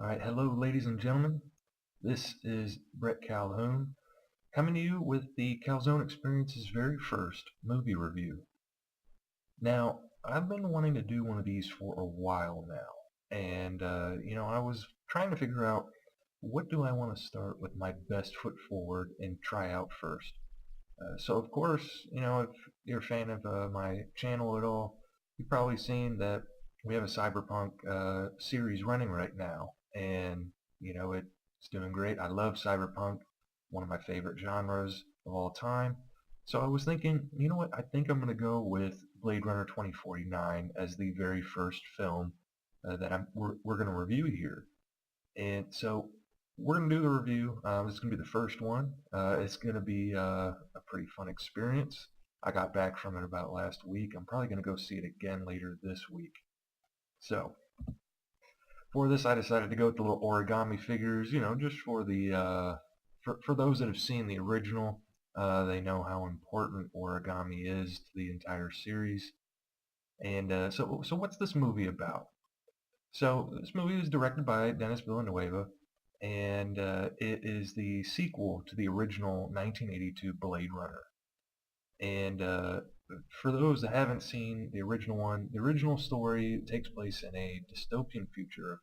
Alright, hello ladies and gentlemen. This is Brett Calhoun coming to you with the Calzone Experience's very first movie review. Now, I've been wanting to do one of these for a while now, and I was trying to figure out what do I want to start with my best foot forward and try out first. So of course, if you're a fan of my channel at all, you've probably seen that we have a cyberpunk series running right now, and it's doing great. I love cyberpunk, one of my favorite genres of all time. So I was thinking, you know what? I think I'm going to go with Blade Runner 2049 as the very first film that we're going to review here. And so we're going to do the review. This is going to be the first one. It's going to be a pretty fun experience. I got back from it about last week. I'm probably going to go see it again later this week. So for this, I decided to go with the little origami figures, just for the for those that have seen the original, they know how important origami is to the entire series. And so what's this movie about? So this movie was directed by Denis Villeneuve, and it is the sequel to the original 1982 Blade Runner. And for those that haven't seen the original one, the original story takes place in a dystopian future of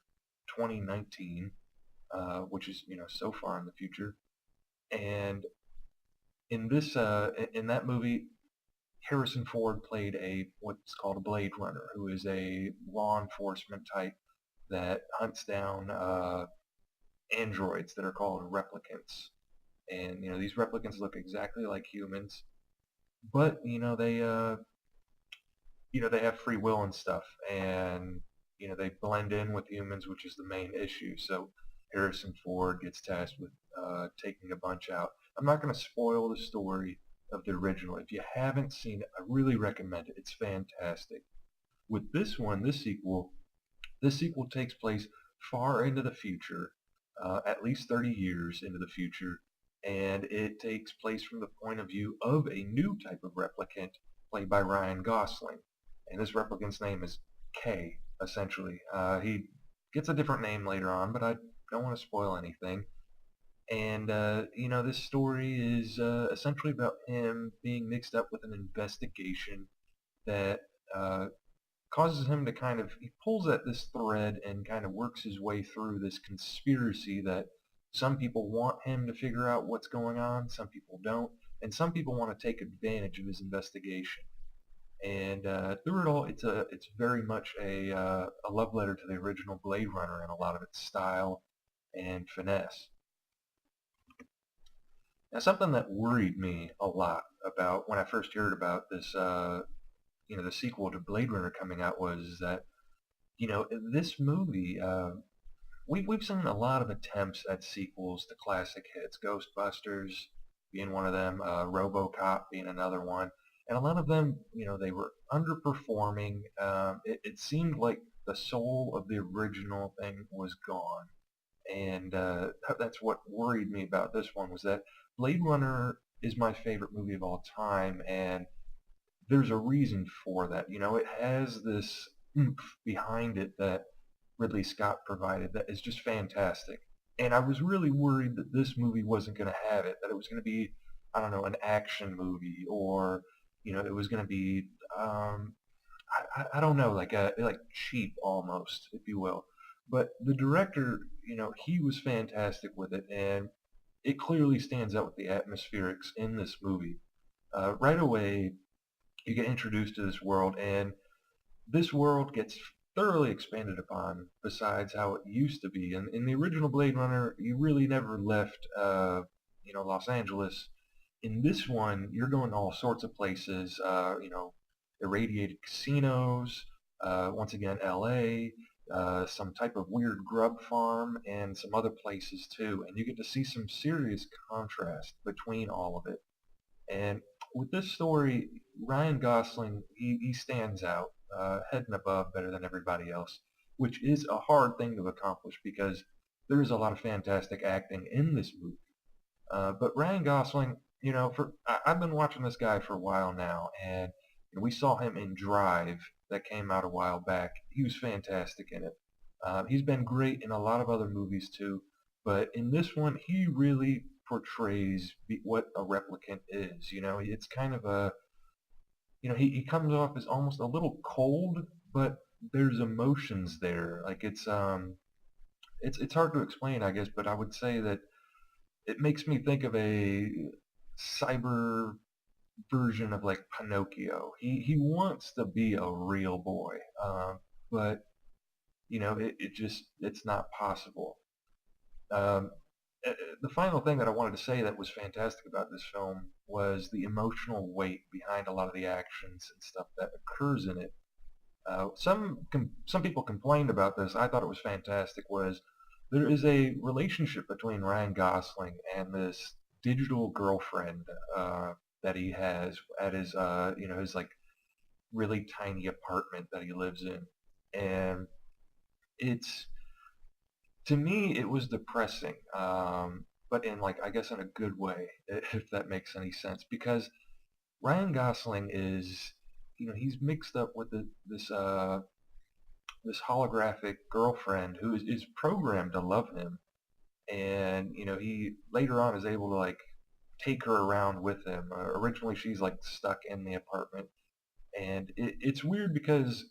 2019, which is so far in the future. And in that movie, Harrison Ford played what's called a Blade Runner, who is a law enforcement type that hunts down androids that are called replicants. And these replicants look exactly like humans, but they have free will and stuff, and they blend in with humans, which is the main issue. So Harrison Ford gets tasked with taking a bunch out. I'm not going to spoil the story of the original. If you haven't seen it, I really recommend it. It's fantastic. With this sequel takes place far into the future, at least 30 years into the future, and it takes place from the point of view of a new type of replicant played by Ryan Gosling. And this replicant's name is K, essentially. He gets a different name later on, but I don't want to spoil anything. And, this story is essentially about him being mixed up with an investigation that causes him to he pulls at this thread and kind of works his way through this conspiracy that some people want him to figure out what's going on, some people don't, and some people want to take advantage of his investigation. And through it all, it's very much a love letter to the original Blade Runner in a lot of its style and finesse. Now, something that worried me a lot about when I first heard about this, the sequel to Blade Runner coming out was that, this movie, we've seen a lot of attempts at sequels to classic hits, Ghostbusters being one of them, RoboCop being another one, and a lot of them, they were underperforming. It seemed like the soul of the original thing was gone, and that's what worried me about this one was that Blade Runner is my favorite movie of all time, and there's a reason for that. It has this oomph behind it that Ridley Scott provided that is just fantastic. And I was really worried that this movie wasn't going to have it, that it was going to be, I don't know, an action movie, or it was going to be, I don't know, like cheap almost, if you will. But the director, he was fantastic with it, and it clearly stands out with the atmospherics in this movie. Right away, you get introduced to this world, and this world gets thoroughly expanded upon besides how it used to be. And in the original Blade Runner, you really never left, Los Angeles. In this one, you're going to all sorts of places, irradiated casinos, once again, LA, some type of weird grub farm, and some other places too. And you get to see some serious contrast between all of it. And with this story, Ryan Gosling, he stands out, head and above, better than everybody else, which is a hard thing to accomplish because there is a lot of fantastic acting in this movie. But Ryan Gosling, I've been watching this guy for a while now, and we saw him in Drive that came out a while back. He was fantastic in it. He's been great in a lot of other movies too, but in this one, he really portrays what a replicant is. It's kind of he comes off as almost a little cold, but there's emotions there. Like it's hard to explain, I guess, but I would say that it makes me think of a cyber version of like Pinocchio. He wants to be a real boy, but it's not possible. Um, the final thing that I wanted to say that was fantastic about this film was the emotional weight behind a lot of the actions and stuff that occurs in it. Some people complained about this. I thought it was fantastic. Was there is a relationship between Ryan Gosling and this digital girlfriend that he has at his his like really tiny apartment that he lives in, and it's to me it was depressing, but in like I guess in a good way, if that makes any sense, because Ryan Gosling is he's mixed up with this holographic girlfriend who is programmed to love him, and he later on is able to like take her around with him. Originally, she's like stuck in the apartment, and it's weird because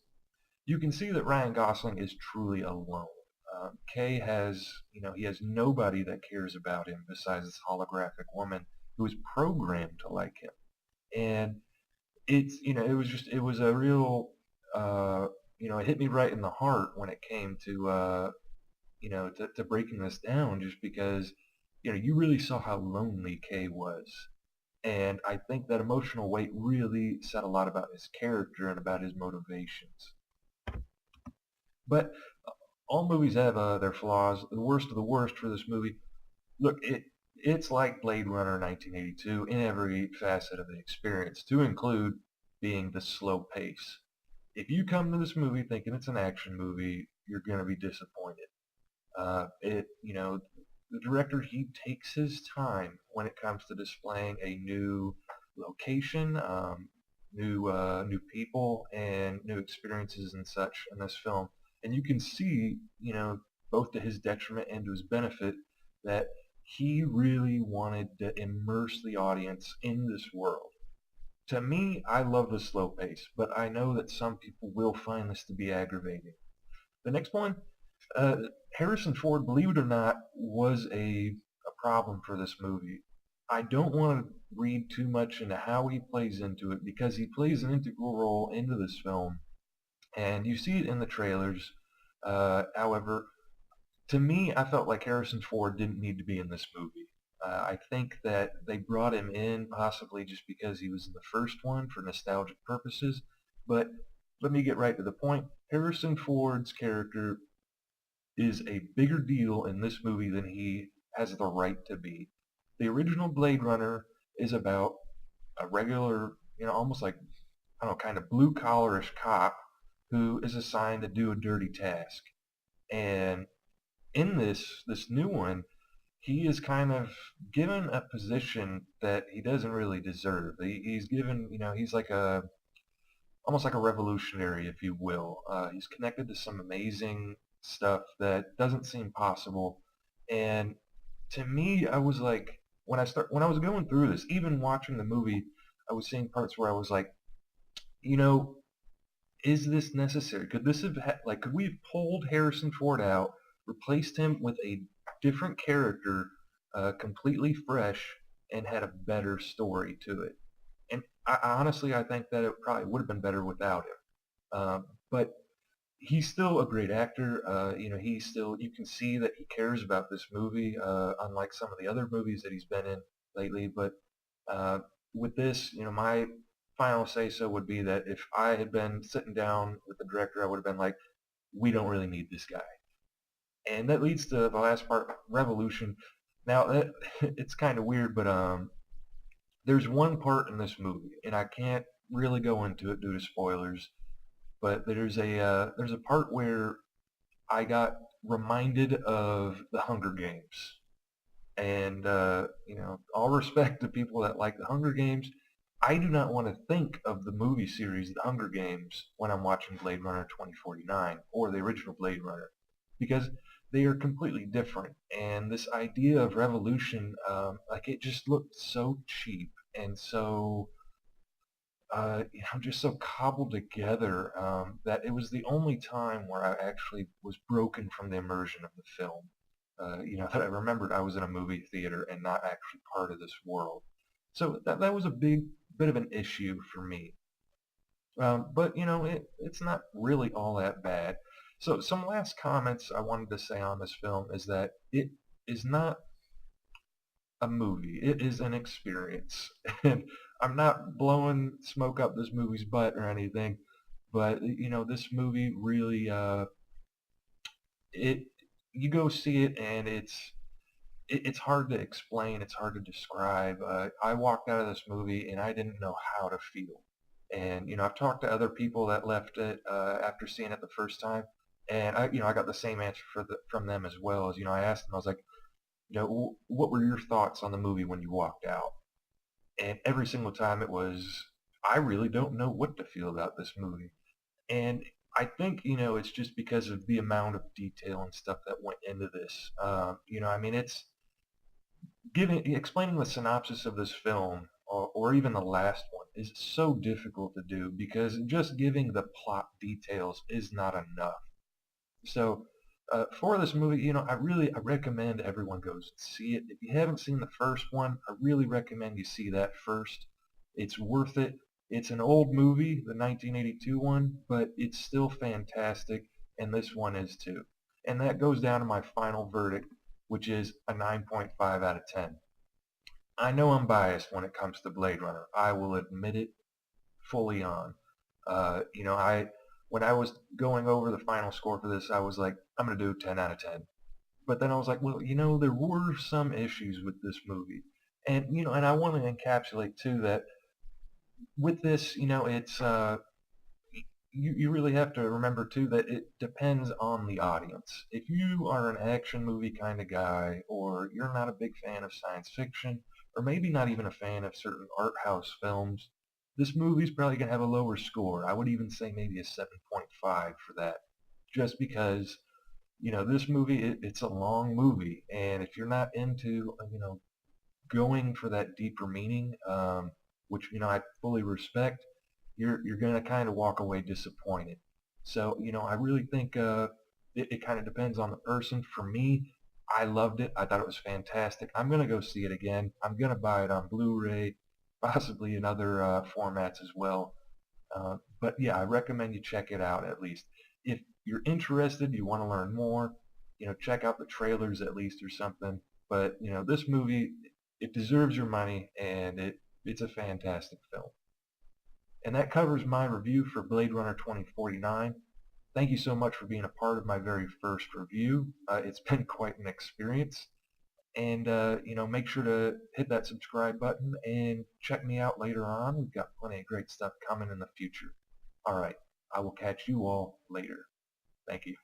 you can see that Ryan Gosling is truly alone. Kay has, he has nobody that cares about him besides this holographic woman who is programmed to like him. And it was a real, it hit me right in the heart when it came to breaking this down, just because, you really saw how lonely Kay was. And I think that emotional weight really said a lot about his character and about his motivations. But all movies have their flaws. The worst of the worst for this movie. Look, it's like Blade Runner 1982 in every facet of the experience, to include being the slow pace. If you come to this movie thinking it's an action movie, you're going to be disappointed. The director, he takes his time when it comes to displaying a new location, new people, and new experiences and such in this film. And you can see, both to his detriment and to his benefit, that he really wanted to immerse the audience in this world. To me, I love the slow pace, but I know that some people will find this to be aggravating. The next one, uh, Harrison Ford, believe it or not, was a problem for this movie. I don't want to read too much into how he plays into it, because he plays an integral role into this film, and you see it in the trailers. However, to me, I felt like Harrison Ford didn't need to be in this movie. I think that they brought him in possibly just because he was in the first one for nostalgic purposes. But let me get right to the point. Harrison Ford's character is a bigger deal in this movie than he has the right to be. The original Blade Runner is about a regular, almost like, I don't know, kind of blue collarish cop who is assigned to do a dirty task. And in this new one, he is kind of given a position that he doesn't really deserve. He's given, he's like almost like a revolutionary, if you will. He's connected to some amazing stuff that doesn't seem possible. And to me, I was like, when I was going through this, even watching the movie, I was seeing parts where I was like, you know, is this necessary? Could this have could we have pulled Harrison Ford out, replaced him with a different character, completely fresh, and had a better story to it? And honestly, I think that it probably would have been better without him. But he's still a great actor. He's still, you can see that he cares about this movie, unlike some of the other movies that he's been in lately. But uh, with this, my final say so would be that if I had been sitting down with the director, I would have been like, we don't really need this guy. And that leads to the last part, Revolution. Now, it's kind of weird, but there's one part in this movie, and I can't really go into it due to spoilers, but there's a part where I got reminded of the Hunger Games. And, all respect to people that like the Hunger Games, I do not want to think of the movie series The Hunger Games when I'm watching Blade Runner 2049 or the original Blade Runner. because they are completely different. And this idea of revolution, like it just looked so cheap and so just so cobbled together that it was the only time where I actually was broken from the immersion of the film. That I remembered I was in a movie theater and not actually part of this world. So that was a big bit of an issue for me. But it's not really all that bad. So some last comments I wanted to say on this film is that it is not a movie. It is an experience. And I'm not blowing smoke up this movie's butt or anything, but this movie really it you go see it and it's hard to explain, it's hard to describe. I walked out of this movie and I didn't know how to feel. And I've talked to other people that left it after seeing it the first time, and I got the same answer from them as well. As I asked them, I was like, what were your thoughts on the movie when you walked out? And every single time it was, I really don't know what to feel about this movie. And I think, it's just because of the amount of detail and stuff that went into this. It's explaining the synopsis of this film or even the last one is so difficult to do because just giving the plot details is not enough. So for this movie, I recommend everyone goes and see it. If you haven't seen the first one, I really recommend you see that first. It's worth it. It's an old movie, the 1982 one, but it's still fantastic, and this one is too. And that goes down to my final verdict, which is a 9.5 out of 10. I know I'm biased when it comes to Blade Runner. I will admit it fully on. I when I was going over the final score for this, I was like, I'm gonna do 10 out of 10. But then I was like, well, there were some issues with this movie, and I want to encapsulate too that with this, it's you really have to remember too that it depends on the audience. If you are an action movie kind of guy, or you're not a big fan of science fiction, or maybe not even a fan of certain art house films, this movie's probably going to have a lower score. I would even say maybe a 7.5 for that, just because this movie it's a long movie, and if you're not into going for that deeper meaning, which I fully respect, you're gonna kind of walk away disappointed. So I really think it kind of depends on the person. For me, I loved it. I thought it was fantastic. I'm gonna go see it again. I'm gonna buy it on Blu-ray, possibly in other formats as well. But yeah, I recommend you check it out at least. If you're interested, you want to learn more, check out the trailers at least or something. But this movie, it deserves your money, and it's a fantastic film. And that covers my review for Blade Runner 2049. Thank you so much for being a part of my very first review. It's been quite an experience. And, make sure to hit that subscribe button and check me out later on. We've got plenty of great stuff coming in the future. All right. I will catch you all later. Thank you.